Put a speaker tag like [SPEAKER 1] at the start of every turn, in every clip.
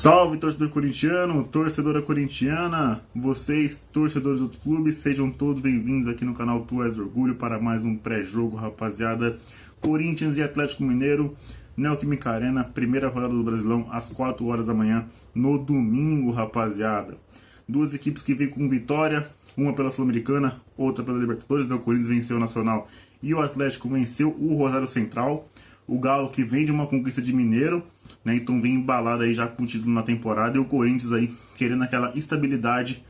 [SPEAKER 1] Salve, torcedor corintiano, torcedora corintiana, vocês, torcedores de outros clubes, sejam todos bem-vindos aqui no canal Tu És Orgulho para mais um pré-jogo, rapaziada. Corinthians e Atlético Mineiro, Neoquímica Arena, primeira rodada do Brasileirão, às 4 horas da manhã, no domingo, rapaziada. Duas equipes que vêm com vitória, uma pela Sul-Americana, outra pela Libertadores. O Corinthians venceu o Nacional e o Atlético venceu o Rosário Central. O Galo que vem de uma conquista de Mineiro, né, então vem embalado aí já com o título na temporada, e o Corinthians aí querendo aquela estabilidade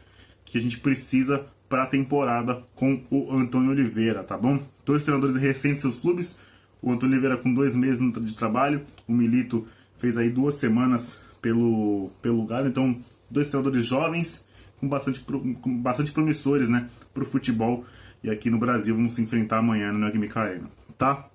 [SPEAKER 1] que a gente precisa para a temporada com o Antônio Oliveira, tá bom? Dois treinadores recentes seus clubes, o Antônio Oliveira com 2 meses de trabalho, o Milito fez aí 2 semanas pelo Galo, então dois treinadores jovens com bastante promissores, né, para o futebol, e aqui no Brasil vamos se enfrentar amanhã no Neoquímica Arena, tá?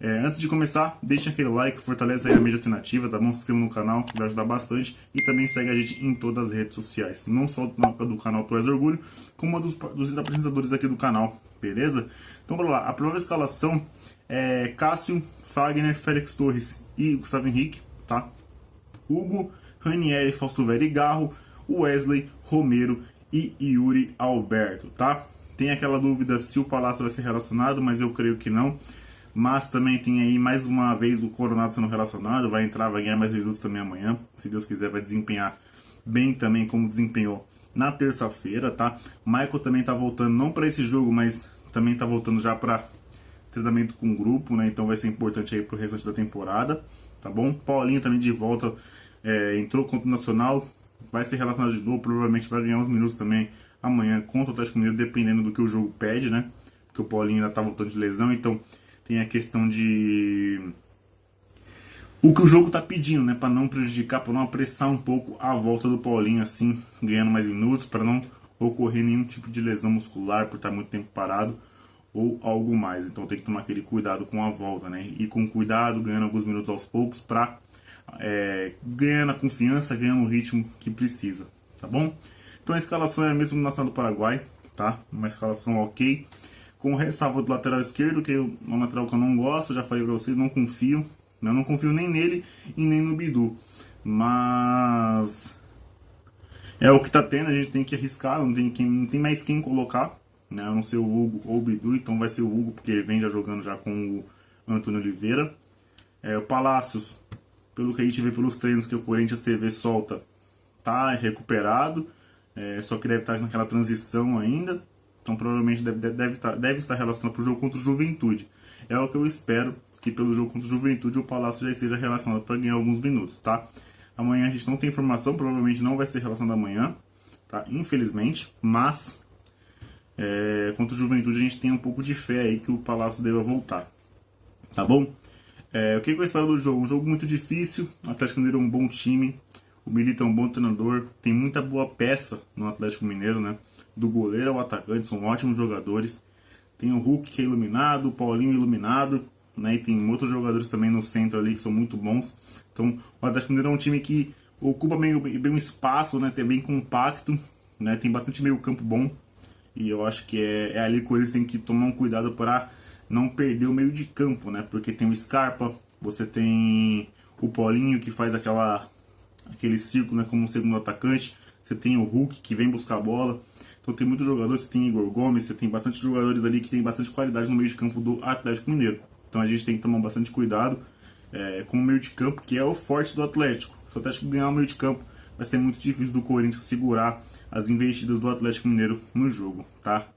[SPEAKER 1] Antes de começar, deixa aquele like, fortalece aí a mídia alternativa, tá bom? Se inscreva no canal, que vai ajudar bastante. E também segue a gente em todas as redes sociais. Não só do canal Tu És Orgulho, como dos apresentadores aqui do canal, beleza? Então bora lá, a primeira escalação é Cássio, Fagner, Félix Torres e Gustavo Henrique, tá? Hugo, Ranieri, Fausto Vera e Garro, Wesley, Romero e Yuri Alberto, tá? Tem aquela dúvida se o Palácio vai ser relacionado, mas eu creio que não. Mas também tem aí mais uma vez o Coronado sendo relacionado, vai entrar, vai ganhar mais minutos também amanhã. Se Deus quiser, vai desempenhar bem também como desempenhou na terça-feira, tá? Michael também tá voltando, não para esse jogo, mas também tá voltando já para treinamento com o grupo, né? Então vai ser importante aí pro restante da temporada, tá bom? Paulinho também de volta, entrou contra o Nacional, vai ser relacionado de novo, provavelmente vai ganhar uns minutos também amanhã contra o Atlético Mineiro, dependendo do que o jogo pede, né? Porque o Paulinho ainda tá voltando de lesão, então tem a questão de o que o jogo tá pedindo, né, para não prejudicar, para não apressar um pouco a volta do Paulinho, assim, ganhando mais minutos, para não ocorrer nenhum tipo de lesão muscular por estar muito tempo parado ou algo mais. Então tem que tomar aquele cuidado com a volta, né, e com cuidado, ganhando alguns minutos aos poucos, para ganhando a confiança, ganhando o ritmo que precisa, tá bom? Então a escalação é a mesma do Nacional do Paraguai, tá? Uma escalação ok, com ressalva do lateral esquerdo, que é um lateral que eu não gosto, já falei pra vocês, não confio. Eu não confio nem nele e nem no Bidu. Mas é o que tá tendo, a gente tem que arriscar, não tem mais quem colocar, né? A não ser o Hugo ou o Bidu, então vai ser o Hugo, porque ele vem já jogando já com o Antônio Oliveira. O Palácios, pelo que a gente vê pelos treinos que o Corinthians TV solta, tá recuperado, só que deve estar naquela transição ainda. Então provavelmente deve estar relacionado para o jogo contra o Juventude. É o que eu espero, que pelo jogo contra o Juventude o Palácio já esteja relacionado para ganhar alguns minutos, tá? Amanhã a gente não tem informação, provavelmente não vai ser relacionado amanhã, tá? Infelizmente, mas contra o Juventude a gente tem um pouco de fé aí que o Palácio deva voltar, tá bom? O que eu espero do jogo? Um jogo muito difícil, o Atlético Mineiro é um bom time, o Milito é um bom treinador, tem muita boa peça no Atlético Mineiro, né? Do goleiro ao atacante, são ótimos jogadores. Tem o Hulk que é iluminado, o Paulinho iluminado, né? E tem outros jogadores também no centro ali que são muito bons. Então o Atlético Mineiro é um time que ocupa bem um espaço, né? É bem compacto, né? Tem bastante meio campo bom. E eu acho que é ali que eles têm que tomar um cuidado para não perder o meio de campo, né? Porque tem o Scarpa, você tem o Paulinho que faz aquele círculo, né? Como um segundo atacante. Você tem o Hulk que vem buscar a bola. Então tem muitos jogadores, você tem Igor Gomes, você tem bastante jogadores ali que tem bastante qualidade no meio de campo do Atlético Mineiro. Então a gente tem que tomar bastante cuidado com o meio de campo, que é o forte do Atlético. Se o Atlético ganhar o meio de campo, vai ser muito difícil do Corinthians segurar as investidas do Atlético Mineiro no jogo, tá?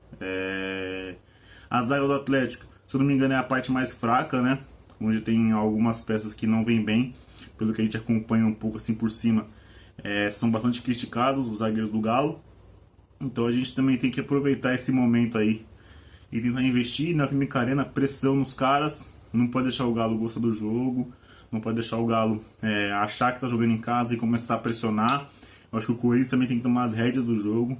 [SPEAKER 1] A zaga do Atlético, se eu não me engano, é a parte mais fraca, né? Onde tem algumas peças que não vêm bem, pelo que a gente acompanha um pouco assim por cima. São bastante criticados os zagueiros do Galo. Então a gente também tem que aproveitar esse momento aí e tentar investir na Neoquímica Arena, pressão nos caras. Não pode deixar o Galo gostar do jogo, não pode deixar o Galo achar que tá jogando em casa e começar a pressionar. Eu acho que o Corinthians também tem que tomar as rédeas do jogo,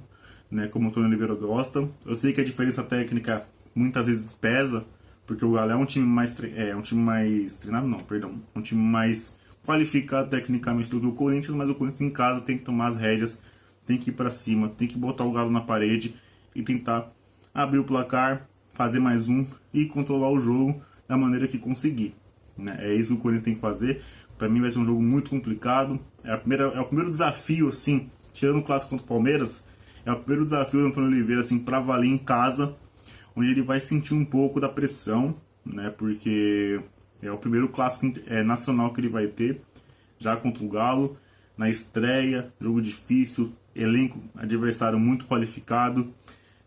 [SPEAKER 1] né, como o Antônio Oliveira gosta. Eu sei que a diferença técnica muitas vezes pesa, porque o Galo é um time mais treinado, não, perdão, um time mais qualificado tecnicamente do que o Corinthians, mas o Corinthians em casa tem que tomar as rédeas, tem que ir para cima, tem que botar o Galo na parede e tentar abrir o placar, fazer mais um e controlar o jogo da maneira que conseguir, né? É isso que o Corinthians tem que fazer. Para mim vai ser um jogo muito complicado. É o primeiro desafio, assim, tirando o clássico contra o Palmeiras, é o primeiro desafio do Antônio Oliveira, assim, para valer em casa, onde ele vai sentir um pouco da pressão, né? Porque é o primeiro clássico nacional que ele vai ter, já contra o Galo, na estreia, jogo difícil, elenco, adversário muito qualificado,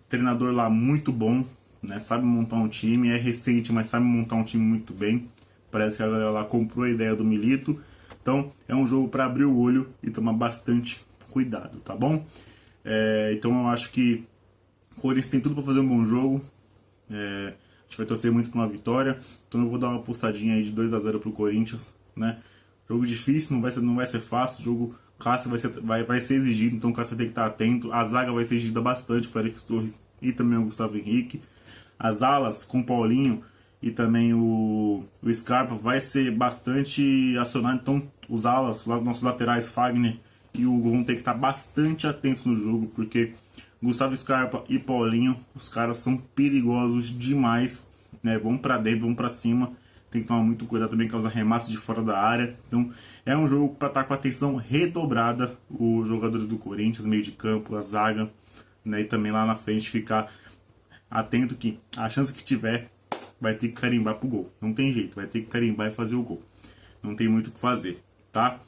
[SPEAKER 1] treinador lá muito bom, né? Sabe montar um time, é recente, mas sabe montar um time muito bem. Parece que a galera lá comprou a ideia do Milito. Então é um jogo para abrir o olho e tomar bastante cuidado, tá bom? Então eu acho que o Corinthians tem tudo para fazer um bom jogo. A gente vai torcer muito por uma vitória. Então eu vou dar uma apostadinha aí de 2-0 pro Corinthians, né? Jogo difícil, não vai ser fácil. O jogo Cássio vai ser exigido, então o Cássio vai ter que estar atento. A zaga vai ser exigida bastante para o Félix Torres e também o Gustavo Henrique. As alas com o Paulinho e também o Scarpa vai ser bastante acionado. Então os alas, nossos laterais Fagner e o Hugo vão ter que estar bastante atentos no jogo, porque Gustavo Scarpa e Paulinho, os caras são perigosos demais, né? Vão para dentro, vão para cima. Tem que tomar muito cuidado também com os arremates de fora da área. Então é um jogo para estar com atenção redobrada, os jogadores do Corinthians, meio de campo, a zaga, né? E também lá na frente ficar atento que a chance que tiver vai ter que carimbar pro gol. Não tem jeito, vai ter que carimbar e fazer o gol. Não tem muito o que fazer, tá?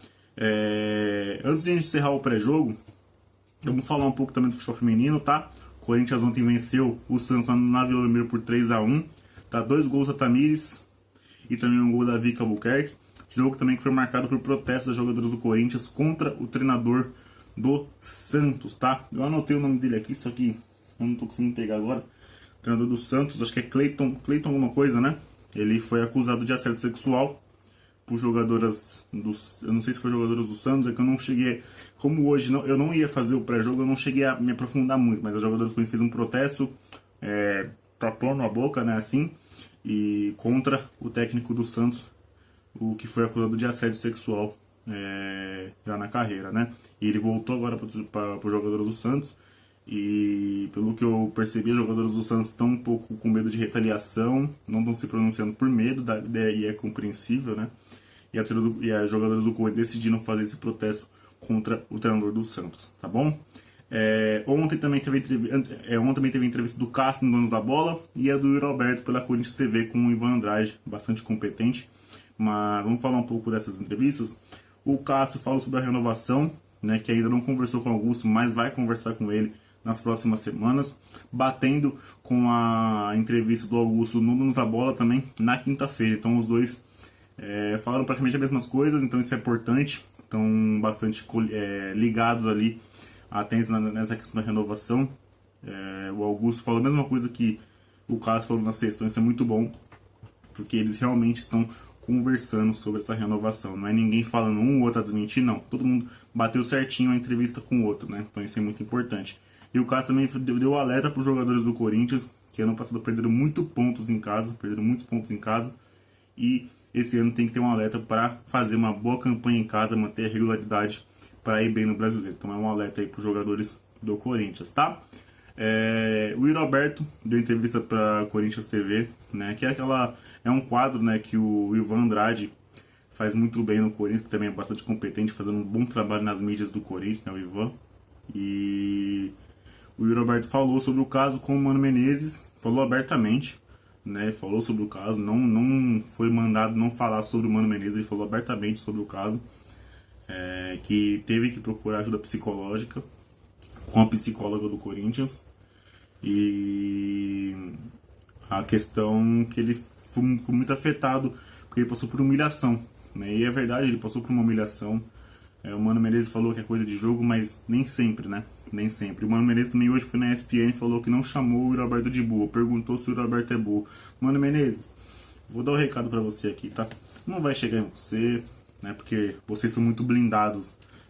[SPEAKER 1] Antes de a gente encerrar o pré-jogo, vamos falar um pouco também do futebol feminino, tá? O Corinthians ontem venceu o Santos na Vila Belmiro por 3-1. Tá? 2 gols da Tamires e também um gol da Vika Albuquerque. Jogo também que foi marcado por protesto das jogadoras do Corinthians contra o treinador do Santos, tá? Eu anotei o nome dele aqui, só que eu não tô conseguindo pegar agora. O treinador do Santos, acho que é Cleiton alguma coisa, né? Ele foi acusado de assédio sexual por jogadoras dos... Eu não sei se foi jogadoras do Santos, é que eu não cheguei... Como hoje eu não ia fazer o pré-jogo, eu não cheguei a me aprofundar muito, mas a jogadora do Corinthians fez um protesto, tapando a boca, né, assim, e contra o técnico do Santos, o que foi acusado de assédio sexual já na carreira, né? E ele voltou agora para os jogadores do Santos, e pelo que eu percebi, os jogadores do Santos estão um pouco com medo de retaliação, não estão se pronunciando por medo, e é compreensível, né? E as jogadoras do Corinthians decidiram fazer esse protesto contra o treinador do Santos, tá bom? Ontem também teve entrevista do Cássio no Dono da Bola e a do Yuri Alberto pela Corinthians TV com o Ivan Andrade, bastante competente. Mas vamos falar um pouco dessas entrevistas. O Cássio fala sobre a renovação, né, que ainda não conversou com o Augusto, mas vai conversar com ele nas próximas semanas, batendo com a entrevista do Augusto no Dono da Bola também na quinta-feira. Então os dois falaram praticamente as mesmas coisas, então isso é importante. Estão bastante ligados ali, atentos nessa questão da renovação. O Augusto falou a mesma coisa que o Cássio falou na sexta, então isso é muito bom, porque eles realmente estão conversando sobre essa renovação. Não é ninguém falando um ou outro a desmentir, não. Todo mundo bateu certinho a entrevista com o outro, né? Então isso é muito importante. E o Cássio também deu alerta para os jogadores do Corinthians, que ano passado perderam muitos pontos em casa, e esse ano tem que ter um alerta para fazer uma boa campanha em casa, manter a regularidade para ir bem no Brasileiro. Então é um alerta aí para os jogadores do Corinthians, tá? O Yuri Alberto deu entrevista para Corinthians TV, né? Que é um quadro, né, que o Ivan Andrade faz muito bem no Corinthians, que também é bastante competente, fazendo um bom trabalho nas mídias do Corinthians, né, o Ivan. E o Yuri Alberto falou sobre o caso com o Mano Menezes, falou abertamente, né, falou sobre o caso, não foi mandado não falar sobre o Mano Menezes, ele falou abertamente sobre o caso, que teve que procurar ajuda psicológica com a psicóloga do Corinthians, e a questão que ele foi muito afetado, porque ele passou por humilhação, né, e é verdade, ele passou por uma humilhação. O Mano Menezes falou que é coisa de jogo, mas nem sempre, né? Nem sempre. O Mano Menezes também hoje foi na ESPN e falou que não chamou o Yuri Alberto de burro. Perguntou se o Yuri Alberto é burro. Mano Menezes, vou dar um recado pra você aqui, tá? Não vai chegar em você, né? Porque vocês são muito blindados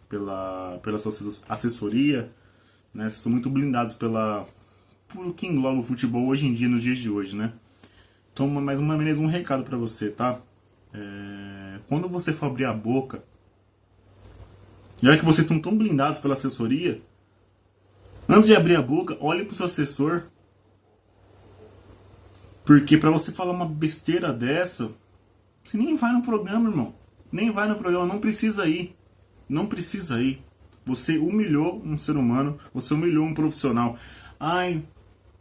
[SPEAKER 1] pela sua assessoria, né? Vocês são muito blindados por que engloba o futebol hoje em dia, nos dias de hoje, né? Então, mais uma Menezes, um recado pra você, tá? Quando você for abrir a boca, já que vocês estão tão blindados pela assessoria, antes de abrir a boca, olhe pro seu assessor. Porque pra você falar uma besteira dessa, você nem vai no programa, irmão. Nem vai no programa, não precisa ir. Não precisa ir. Você humilhou um ser humano, você humilhou um profissional. Ai,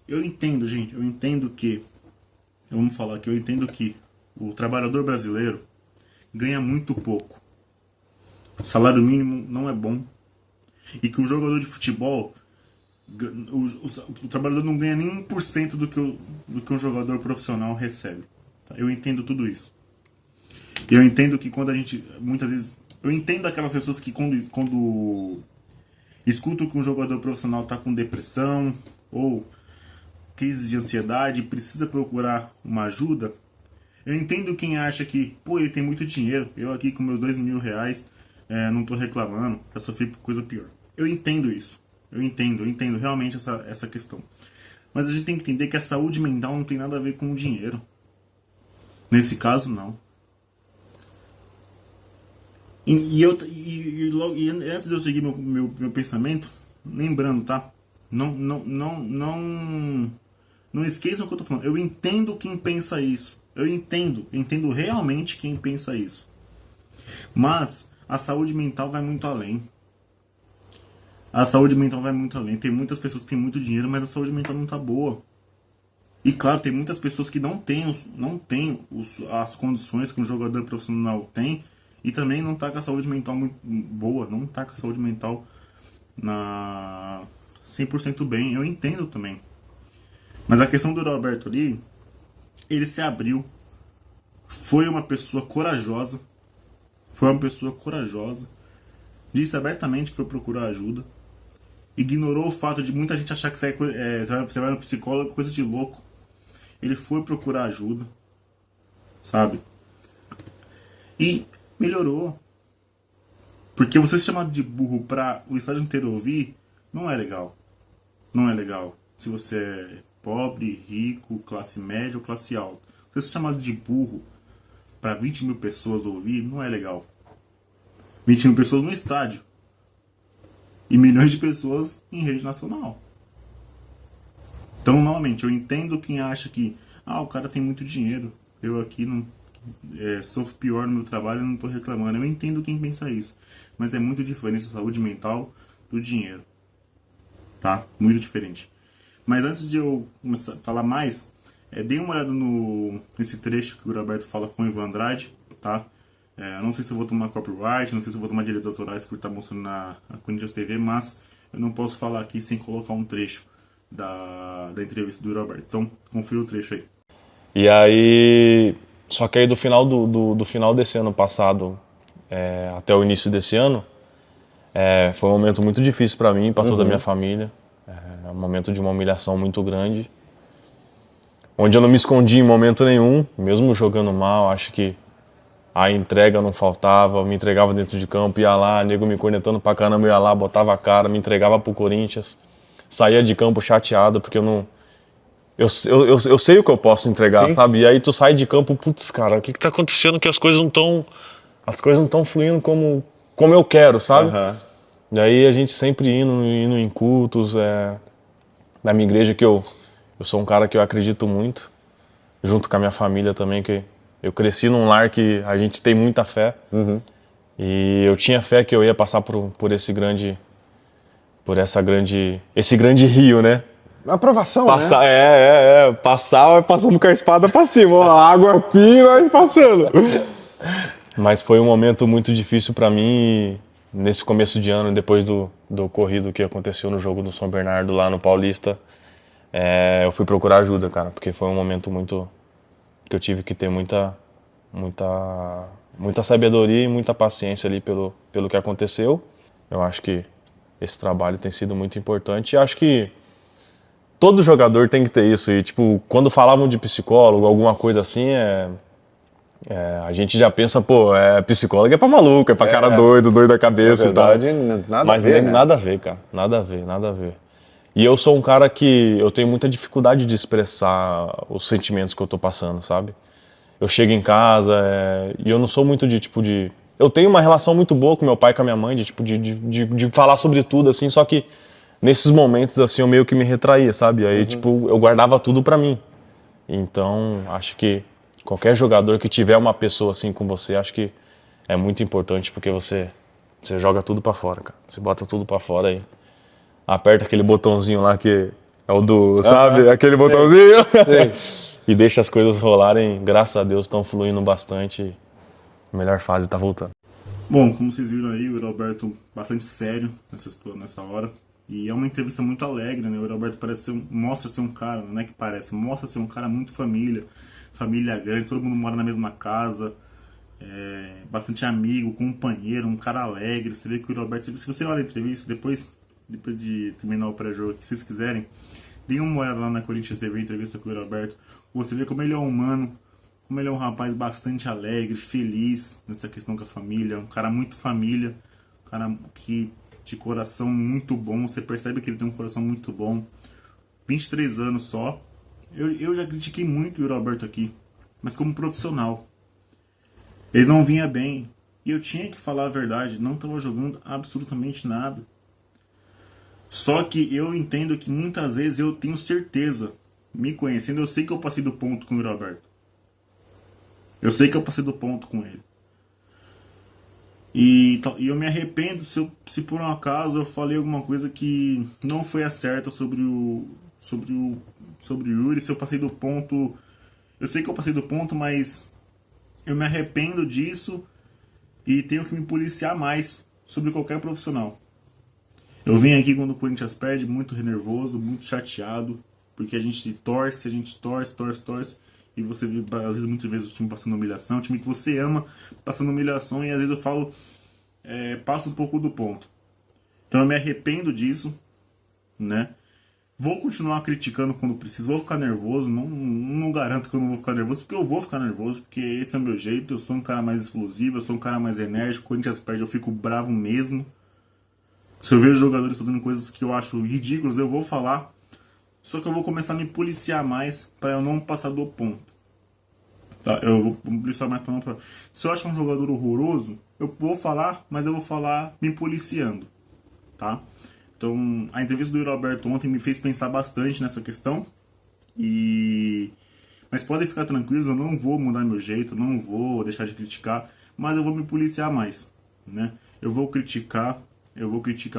[SPEAKER 1] eu entendo, gente, eu entendo que... Vamos falar aqui, eu entendo que o trabalhador brasileiro ganha muito pouco. O salário mínimo não é bom. E que o jogador de futebol, o trabalhador não ganha nem 1% do que um jogador profissional recebe. Eu entendo tudo isso. Eu entendo que quando a gente, muitas vezes, eu entendo aquelas pessoas que quando escutam que um jogador profissional está com depressão ou crise de ansiedade, precisa procurar uma ajuda. Eu entendo quem acha que, pô, ele tem muito dinheiro, eu aqui com meus 2.000 reais, não estou reclamando, já sofri por coisa pior. Eu entendo isso, eu entendo realmente essa questão. Mas a gente tem que entender que a saúde mental não tem nada a ver com o dinheiro. Nesse caso, não. E antes de eu seguir meu pensamento, lembrando, tá? Não esqueçam o que eu tô falando. Eu entendo quem pensa isso. Eu entendo realmente quem pensa isso. Mas a saúde mental vai muito além. A saúde mental vai muito além. Tem muitas pessoas que têm muito dinheiro, mas a saúde mental não tá boa. E claro, tem muitas pessoas que não têm as condições que um jogador profissional tem e também não tá com a saúde mental muito boa, não tá com a saúde mental 100% bem. Eu entendo também. Mas a questão do Roberto ali, ele se abriu. Foi uma pessoa corajosa. Disse abertamente que foi procurar ajuda. Ignorou o fato de muita gente achar que você vai no psicólogo, coisa de louco. Ele foi procurar ajuda, sabe? E melhorou. Porque você ser chamado de burro pra o estádio inteiro ouvir, não é legal. Não é legal. Se você é pobre, rico, classe média ou classe alta. Você ser chamado de burro pra 20 mil pessoas ouvir, não é legal. 20 mil pessoas no estádio. E milhões de pessoas em rede nacional. Então, novamente, eu entendo quem acha que o cara tem muito dinheiro, eu aqui não sofro pior no meu trabalho e não estou reclamando. Eu entendo quem pensa isso. Mas é muito diferente a saúde mental do dinheiro. Tá? Muito diferente. Mas antes de eu começar a falar mais, dê uma olhada nesse trecho que o Roberto fala com o Ivan Andrade, tá? Não sei se eu vou tomar copyright, não sei se eu vou tomar direitos autorais por estar mostrando na Corinthians TV, mas eu não posso falar aqui sem colocar um trecho da entrevista do Roberto. Então, confira o trecho aí.
[SPEAKER 2] E aí, só que aí do final do final desse ano passado até o início desse ano, foi um momento muito difícil para mim e para toda a minha família. Um momento de uma humilhação muito grande, onde eu não me escondi em momento nenhum, mesmo jogando mal. Acho que a entrega não faltava, eu me entregava dentro de campo, ia lá, nego me cornetando pra caramba, eu ia lá, botava a cara, me entregava pro Corinthians, saía de campo chateado, porque eu sei o que eu posso entregar, sim, sabe? E aí tu sai de campo, putz, cara, o que tá acontecendo que as coisas não estão fluindo como eu quero, sabe? Uhum. E aí a gente sempre indo em cultos, na minha igreja, que eu sou um cara que eu acredito muito, junto com a minha família também, que eu cresci num lar que a gente tem muita fé. Uhum. E eu tinha fé que eu ia passar por esse grande rio, né?
[SPEAKER 3] Uma aprovação,
[SPEAKER 2] passar,
[SPEAKER 3] né?
[SPEAKER 2] Passamos com a espada pra cima, ó, a água aqui, mas passando. Mas foi um momento muito difícil pra mim, nesse começo de ano, depois do ocorrido que aconteceu no jogo do São Bernardo lá no Paulista. Eu fui procurar ajuda, cara, porque foi um momento muito... que eu tive que ter muita sabedoria e muita paciência ali pelo que aconteceu. Eu acho que esse trabalho tem sido muito importante e acho que todo jogador tem que ter isso. E, tipo, quando falavam de psicólogo, alguma coisa assim, a gente já pensa, pô, psicólogo é pra maluco, é pra cara doido da cabeça e tal. Mas nem, nada a ver, cara, nada a ver. E eu sou um cara que eu tenho muita dificuldade de expressar os sentimentos que eu tô passando, sabe? Eu chego em casa e eu não sou muito de... Eu tenho uma relação muito boa com meu pai e com a minha mãe, de falar sobre tudo, assim, só que nesses momentos, assim, eu meio que me retraía, sabe? Aí, tipo, eu guardava tudo pra mim. Então, acho que qualquer jogador que tiver uma pessoa assim com você, acho que é muito importante porque você joga tudo pra fora, cara. Você bota tudo pra fora e aperta aquele botãozinho lá que é o do, sabe? Aquele botãozinho.
[SPEAKER 3] Sei.
[SPEAKER 2] E deixa as coisas rolarem. Graças a Deus estão fluindo bastante. A melhor fase tá voltando.
[SPEAKER 1] Bom, como vocês viram aí, o Alberto bastante sério nessa hora. E é uma entrevista muito alegre, né? O Alberto mostra ser um cara, não é que parece, mostra ser um cara muito família grande, todo mundo mora na mesma casa, bastante amigo, companheiro, um cara alegre. Você vê que o Alberto, se você olha a entrevista, depois de terminar o pré-jogo, se vocês quiserem, deem uma olhada lá na Corinthians TV, entrevista com o Alberto. Você vê como ele é humano, como ele é um rapaz bastante alegre, feliz nessa questão com a família, um cara muito família, um cara que de coração muito bom, você percebe que ele tem um coração muito bom. 23 anos só. Eu já critiquei muito o Yuri Alberto aqui, mas como profissional. Ele não vinha bem, e eu tinha que falar a verdade, não estava jogando absolutamente nada. Só que eu entendo que muitas vezes eu tenho certeza, me conhecendo, eu sei que eu passei do ponto com o Yuri Alberto. Eu sei que eu passei do ponto com ele. E eu me arrependo se por um acaso eu falei alguma coisa que não foi a certa sobre o Yuri, se eu passei do ponto. Eu sei que eu passei do ponto, mas eu me arrependo disso e tenho que me policiar mais sobre qualquer profissional. Eu vim aqui quando o Corinthians perde muito nervoso, muito chateado, porque a gente torce, e você vê, às vezes, muitas vezes o time passando humilhação, o time que você ama passando humilhação, e às vezes eu falo, passo um pouco do ponto. Então eu me arrependo disso, né? Vou continuar criticando quando preciso, vou ficar nervoso, não garanto que eu não vou ficar nervoso, porque eu vou ficar nervoso, porque esse é o meu jeito, eu sou um cara mais explosivo, eu sou um cara mais enérgico, quando o Corinthians perde eu fico bravo mesmo. Se eu vejo jogadores fazendo coisas que eu acho ridículas, eu vou falar. Só que eu vou começar a me policiar mais para eu não passar do ponto. Tá? Eu vou me policiar mais para não passar. Se eu achar um jogador horroroso, eu vou falar, mas eu vou falar me policiando. Tá? Então, a entrevista do Yuri Alberto ontem me fez pensar bastante nessa questão. Mas podem ficar tranquilos, eu não vou mudar meu jeito, não vou deixar de criticar, mas eu vou me policiar mais. Né? Eu vou criticar,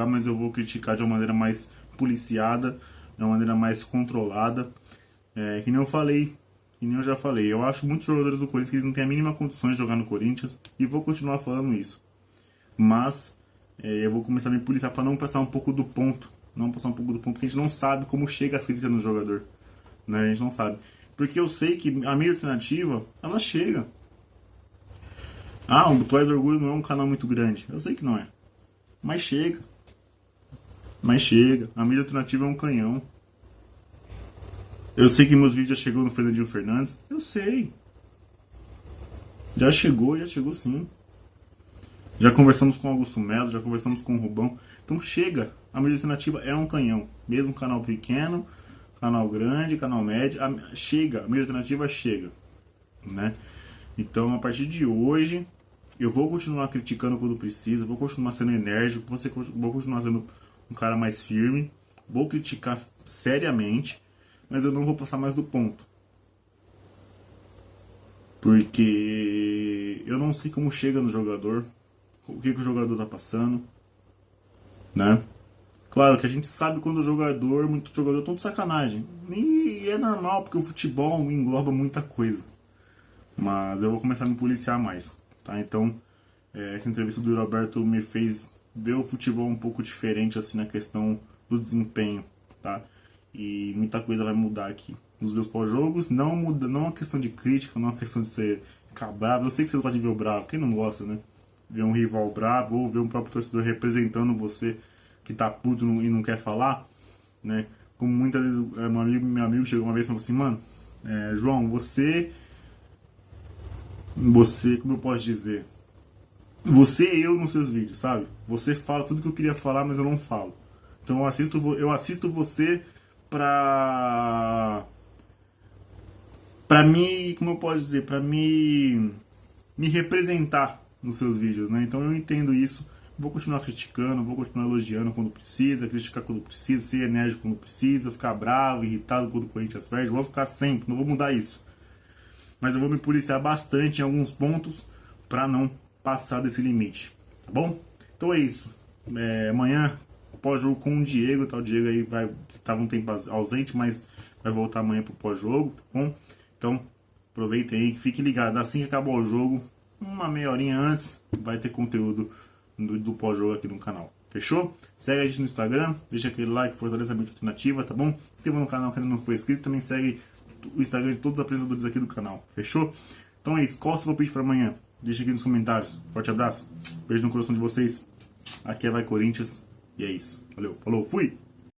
[SPEAKER 1] mas eu vou criticar de uma maneira mais policiada, de uma maneira mais controlada. Que nem eu já falei, eu acho muitos jogadores do Corinthians que eles não têm a mínima condições de jogar no Corinthians, e vou continuar falando isso. Mas eu vou começar a me policiar para não passar um pouco do ponto, porque a gente não sabe como chega a crítica no jogador, né? A gente não sabe, porque eu sei que a minha alternativa, ela chega. O Tu És Orgulho não é um canal muito grande, eu sei que não é, mas chega. A mídia alternativa é um canhão. Eu sei que meus vídeos já chegou no Fernandinho Fernandes. Eu sei. Já chegou sim. Já conversamos com o Augusto Melo, já conversamos com o Rubão. Então chega. A mídia alternativa é um canhão. Mesmo canal pequeno, canal grande, canal médio. Chega. A mídia alternativa chega. Né? Então a partir de hoje, eu vou continuar criticando quando precisa. Vou continuar sendo enérgico. Vou continuar sendo um cara mais firme, vou criticar seriamente, mas eu não vou passar mais do ponto. Porque eu não sei como chega no jogador, o que o jogador tá passando, né? Claro que a gente sabe quando muito jogador tá de sacanagem. E é normal, porque o futebol engloba muita coisa. Mas eu vou começar a me policiar mais, tá? Então, essa entrevista do Roberto me fez ver o futebol um pouco diferente assim na questão do desempenho, tá? E muita coisa vai mudar aqui nos meus pós-jogos. Não muda, não é uma questão de crítica, não é uma questão de ficar bravo. Eu sei que vocês gostam de ver o bravo, quem não gosta, né? Ver um rival bravo ou ver um próprio torcedor representando você que tá puto e não quer falar, né? Como muitas vezes meu amigo chegou uma vez e falou assim, mano, João, você, como eu posso dizer? Você e eu nos seus vídeos, sabe? Você fala tudo que eu queria falar, mas eu não falo. Então eu assisto você pra me, como eu posso dizer, pra me representar nos seus vídeos, né? Então eu entendo isso. Vou continuar criticando, vou continuar elogiando quando precisa, criticar quando precisa, ser enérgico quando precisa, ficar bravo, irritado quando o Corinthians perde. Vou ficar sempre, não vou mudar isso. Mas eu vou me policiar bastante em alguns pontos pra não passar desse limite, tá bom? Então é isso. Amanhã, pós-jogo com o Diego, tá? O Diego aí tava um tempo ausente, mas vai voltar amanhã pro pós-jogo, tá bom? Então, aproveitem aí, fiquem ligados. Assim que acabar o jogo, uma meia horinha antes, vai ter conteúdo do pós-jogo aqui no canal. Fechou? Segue a gente no Instagram, deixa aquele like, fortalece a mente alternativa, tá bom? Se inscreva no canal que ainda não foi inscrito, também segue o Instagram de todos os apresentadores aqui do canal. Fechou? Então é isso. Qual o seu palpite para amanhã? Deixa aqui nos comentários. Forte abraço. Beijo no coração de vocês. Aqui é Vai Corinthians. E é isso. Valeu. Falou. Fui.